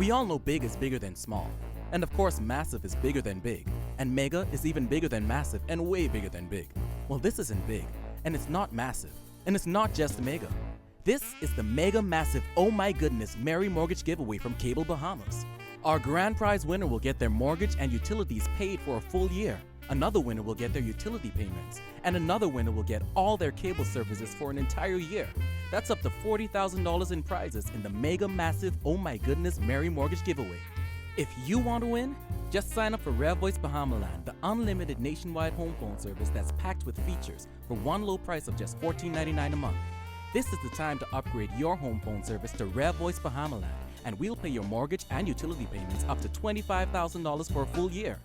We all know big is bigger than small. And of course, massive is bigger than big. And mega is even bigger than massive and way bigger than big. Well, this isn't big, and it's not massive, and it's not just mega. This is the Mega Massive Oh My Goodness Merry Mortgage Giveaway from Cable Bahamas. Our grand prize winner will get their mortgage and utilities paid for a full year. Another winner will get their utility payments, and another winner will get all their cable services for an entire year. That's up to $40,000 in prizes in the Mega Massive Oh My Goodness Merry Mortgage Giveaway. If you want to win, just sign up for Rev Voice Bahama Land, the unlimited nationwide home phone service that's packed with features for one low price of just $14.99 a month. This is the time to upgrade your home phone service to Rev Voice Bahama Land, and we'll pay your mortgage and utility payments up to $25,000 for a full year.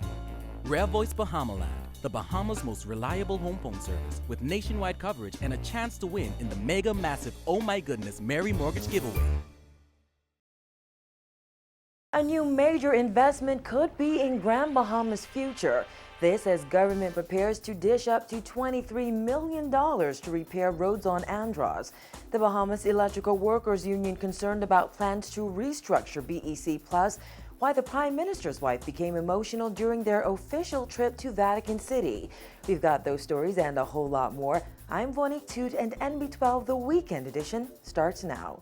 Rev Voice Bahama Land, the Bahamas' most reliable home phone service with nationwide coverage and a chance to win in the Mega Massive Oh My Goodness Merry Mortgage Giveaway. A new major investment could be in Grand Bahama's future. This as government prepares to dish up to $23 million to repair roads on Andros. The Bahamas Electrical Workers Union concerned about plans to restructure BEC Plus, why the Prime Minister's wife became emotional during their official trip to Vatican City. We've got those stories and a whole lot more. I'm Vonique Toot, and NB12 The Weekend Edition starts now.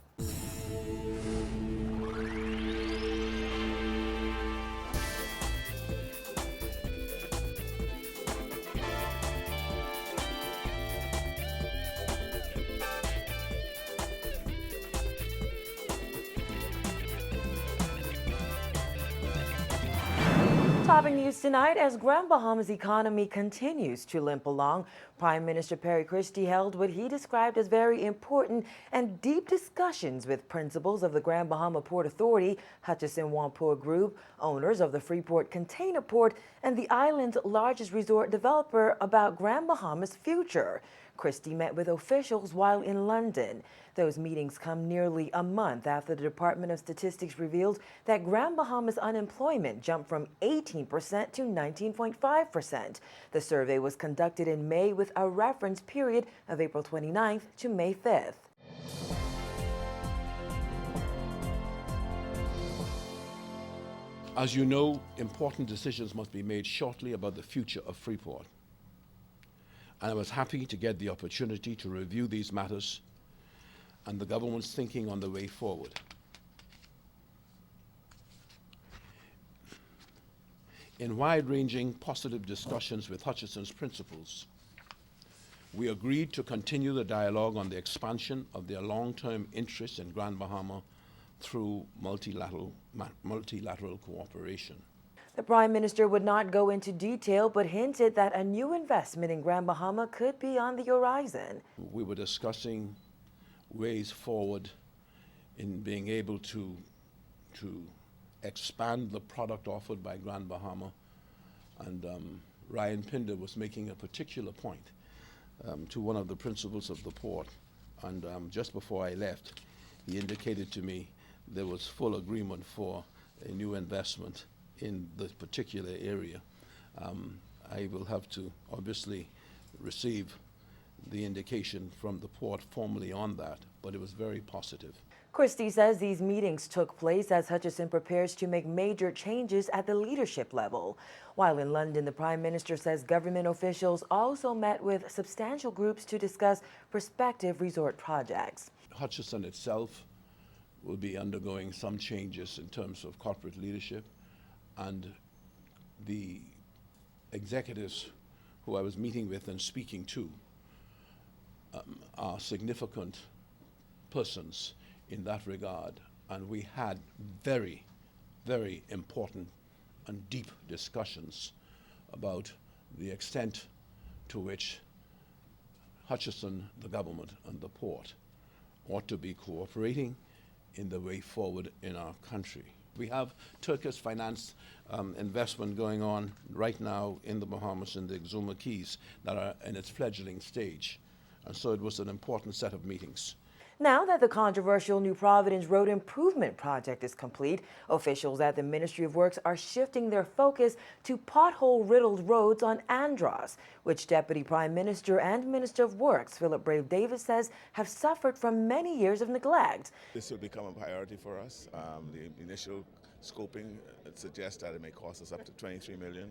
Topping news tonight, as Grand Bahama's economy continues to limp along, Prime Minister Perry Christie held what he described as very important and deep discussions with principals of the Grand Bahama Port Authority, Hutchison Whampoa Group, owners of the Freeport Container Port, and the island's largest resort developer about Grand Bahama's future. Christie met with officials while in London. Those meetings come nearly a month after the Department of Statistics revealed that Grand Bahama's unemployment jumped from 18% to 19.5%. The survey was conducted in May with a reference period of April 29th to May 5th. As you know, important decisions must be made shortly about the future of Freeport. And I was happy to get the opportunity to review these matters and the government's thinking on the way forward. In wide-ranging positive discussions with Hutchison's principals, we agreed to continue the dialogue on the expansion of their long-term interests in Grand Bahama through multilateral cooperation. The Prime Minister would not go into detail, but hinted that a new investment in Grand Bahama could be on the horizon. We were discussing ways forward in being able to expand the product offered by Grand Bahama, and Ryan Pinder was making a particular point to one of the principals of the port, and just before I left, he indicated to me there was full agreement for a new investment in this particular area. I will have to obviously receive the indication from the port formally on that, but it was very positive. Christie says these meetings took place as Hutchison prepares to make major changes at the leadership level. While in London, the Prime Minister says government officials also met with substantial groups to discuss prospective resort projects. Hutchison itself will be undergoing some changes in terms of corporate leadership, and the executives who I was meeting with and speaking to are significant persons in that regard, and we had very, very important and deep discussions about the extent to which Hutchison, the government, and the port ought to be cooperating in the way forward in our country. We have Turkish finance investment going on right now in the Bahamas, in the Exuma Keys, that are in its fledgling stage. And so it was an important set of meetings. Now that the controversial New Providence Road Improvement Project is complete, officials at the Ministry of Works are shifting their focus to pothole-riddled roads on Andros, which Deputy Prime Minister and Minister of Works Philip Brave Davis says have suffered from many years of neglect. This will become a priority for us. The initial scoping suggests that it may cost us up to $23 million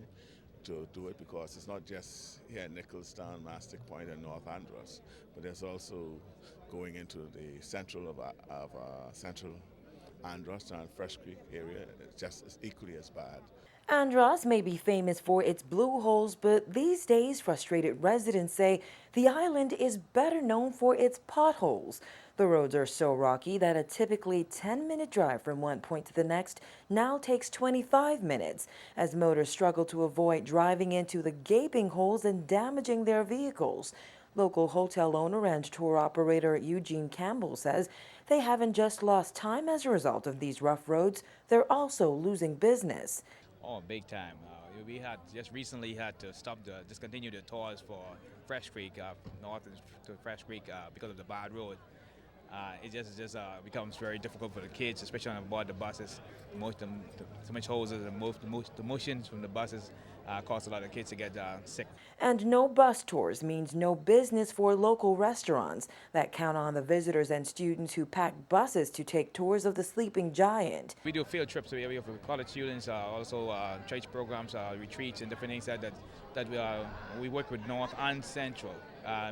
to do it, because it's not just here at Nicholstown, Mastic Point, and North Andros, but there's also going into the central of central Andros and Fresh Creek area. It's just as equally as bad. Andros may be famous for its blue holes, but these days frustrated residents say the island is better known for its potholes. The roads are so rocky that a typically 10-minute drive from one point to the next now takes 25 minutes, as motorists struggle to avoid driving into the gaping holes and damaging their vehicles. Local hotel owner and tour operator Eugene Campbell says they haven't just lost time as a result of these rough roads, they're also losing business. Oh, big time. We had just recently had to discontinue the tours for Fresh Creek, north to Fresh Creek, because of the bad road. It just becomes very difficult for the kids, especially on board the buses. So much hoses and the motions from the buses cause a lot of kids to get sick. And no bus tours means no business for local restaurants that count on the visitors and students who pack buses to take tours of the sleeping giant. We do field trips. We have college students, also church programs, retreats, and different things that we work with North and Central.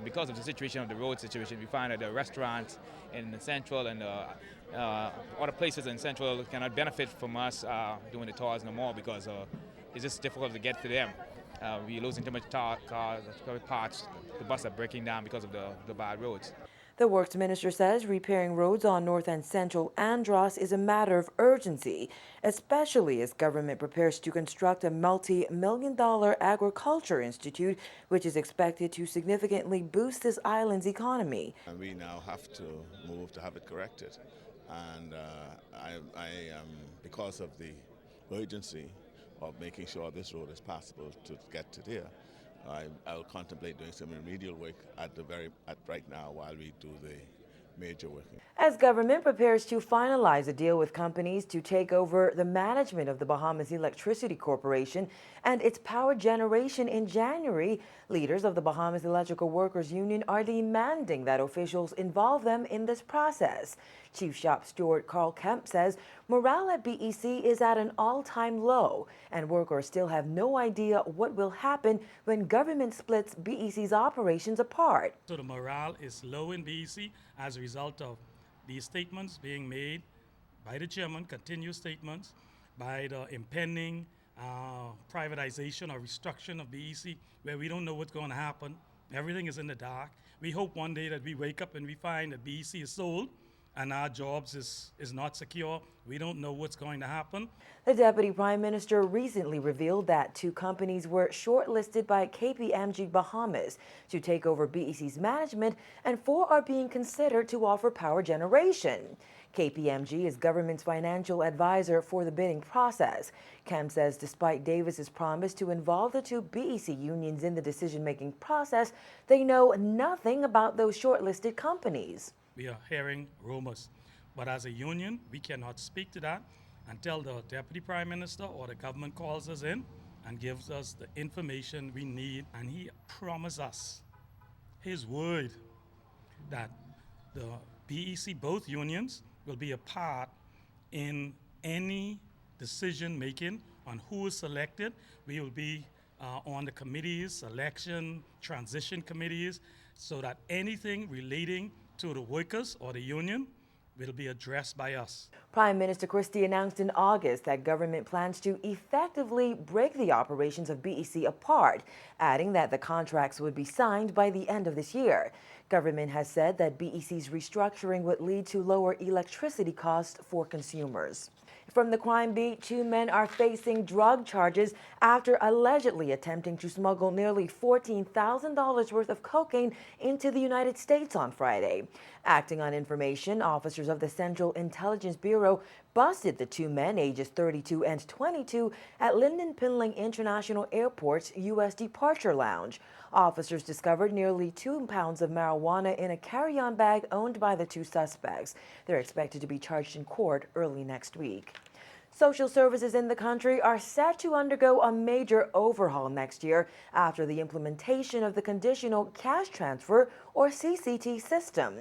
Because of the situation of the road situation, we find that the restaurants in the Central and other places in Central cannot benefit from us doing the tours no more, because it's just difficult to get to them. We're losing too much parts. The buses are breaking down because of the bad roads. The Works Minister says repairing roads on North and Central Andros is a matter of urgency, especially as government prepares to construct a multi-million-dollar agriculture institute, which is expected to significantly boost this island's economy. And we now have to move to have it corrected. And because of the urgency of making sure this road is passable to get to there, I'll contemplate doing some remedial work right now while we do the major work. As government prepares to finalize a deal with companies to take over the management of the Bahamas Electricity Corporation and its power generation in January, leaders of the Bahamas Electrical Workers Union are demanding that officials involve them in this process. Chief Shop Steward Carl Kemp says morale at BEC is at an all-time low, and workers still have no idea what will happen when government splits BEC's operations apart. So the morale is low in BEC as a result of these statements being made by the chairman, continuous statements, by the impending privatization or restructuring of BEC, where we don't know what's going to happen. Everything is in the dark. We hope one day that we wake up and we find that BEC is sold and our jobs is not secure. We don't know what's going to happen. The Deputy Prime Minister recently revealed that 2 companies were shortlisted by KPMG Bahamas to take over BEC's management, and 4 are being considered to offer power generation. KPMG is government's financial advisor for the bidding process. Kemp says despite Davis's promise to involve the 2 BEC unions in the decision-making process, they know nothing about those shortlisted companies. We are hearing rumors, but as a union, we cannot speak to that until the Deputy Prime Minister or the government calls us in and gives us the information we need. And he promised us his word that the BEC, both unions, will be a part in any decision making on who is selected. We will be on the committees, selection, transition committees, so that anything relating to the workers or the union will be addressed by us. Prime Minister Christie announced in August that government plans to effectively break the operations of BEC apart, adding that the contracts would be signed by the end of this year. Government has said that BEC's restructuring would lead to lower electricity costs for consumers. From the crime beat, 2 men are facing drug charges after allegedly attempting to smuggle nearly $14,000 worth of cocaine into the United States on Friday. Acting on information, officers of the Central Intelligence Bureau busted the 2 men, ages 32 and 22, at Lynden Pinling International Airport's U.S. Departure Lounge. Officers discovered nearly 2 pounds of marijuana in a carry-on bag owned by the 2 suspects. They're expected to be charged in court early next week. Social services in the country are set to undergo a major overhaul next year after the implementation of the Conditional Cash Transfer, or CCT, system.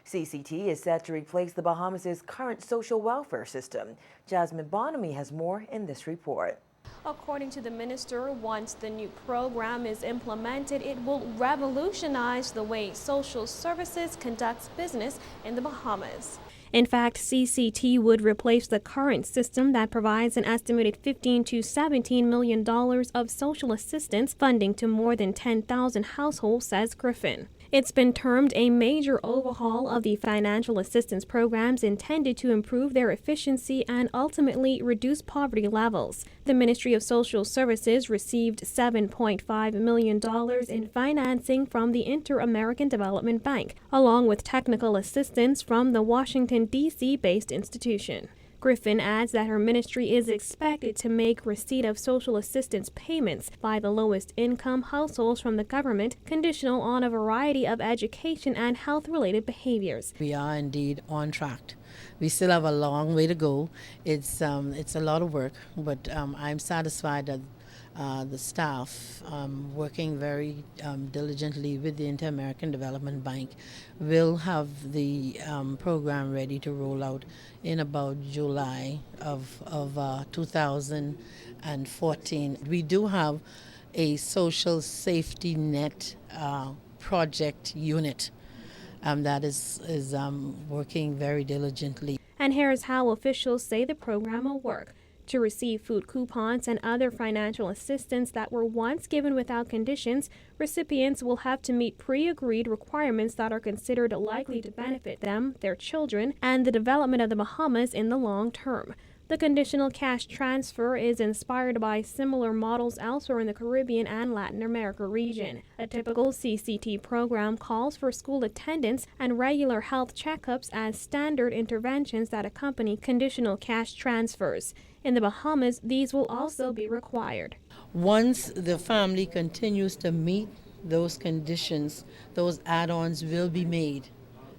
CCT is set to replace the Bahamas' current social welfare system. Jasmine Bonamy has more in this report. According to the minister, once the new program is implemented, it will revolutionize the way social services conducts business in the Bahamas. In fact, CCT would replace the current system that provides an estimated $15 to $17 million of social assistance funding to more than 10,000 households, says Griffin. It's been termed a major overhaul of the financial assistance programs intended to improve their efficiency and ultimately reduce poverty levels. The Ministry of Social Services received $7.5 million in financing from the Inter-American Development Bank, along with technical assistance from the Washington, D.C.-based institution. Griffin adds that her ministry is expected to make receipt of social assistance payments by the lowest income households from the government conditional on a variety of education and health-related behaviors. We are indeed on track. We still have a long way to go. It's a lot of work, but I'm satisfied that the staff, working very diligently with the Inter-American Development Bank, will have the program ready to roll out in about July of 2014. We do have a social safety net project unit that is working very diligently. And here's how officials say the program will work. To receive food coupons and other financial assistance that were once given without conditions, recipients will have to meet pre-agreed requirements that are considered likely to benefit them, their children, and the development of the Bahamas in the long term. The conditional cash transfer is inspired by similar models elsewhere in the Caribbean and Latin America region. A typical CCT program calls for school attendance and regular health checkups as standard interventions that accompany conditional cash transfers. In the Bahamas, these will also be required. Once the family continues to meet those conditions, those add-ons will be made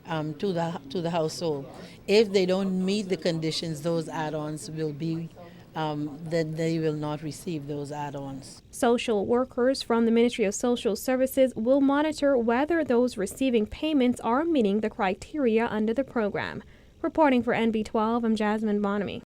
to the household. If they don't meet the conditions, those add-ons will be then they will not receive those add-ons. Social workers from the Ministry of Social Services will monitor whether those receiving payments are meeting the criteria under the program. Reporting for NB12, I'm Jasmine Bonamy.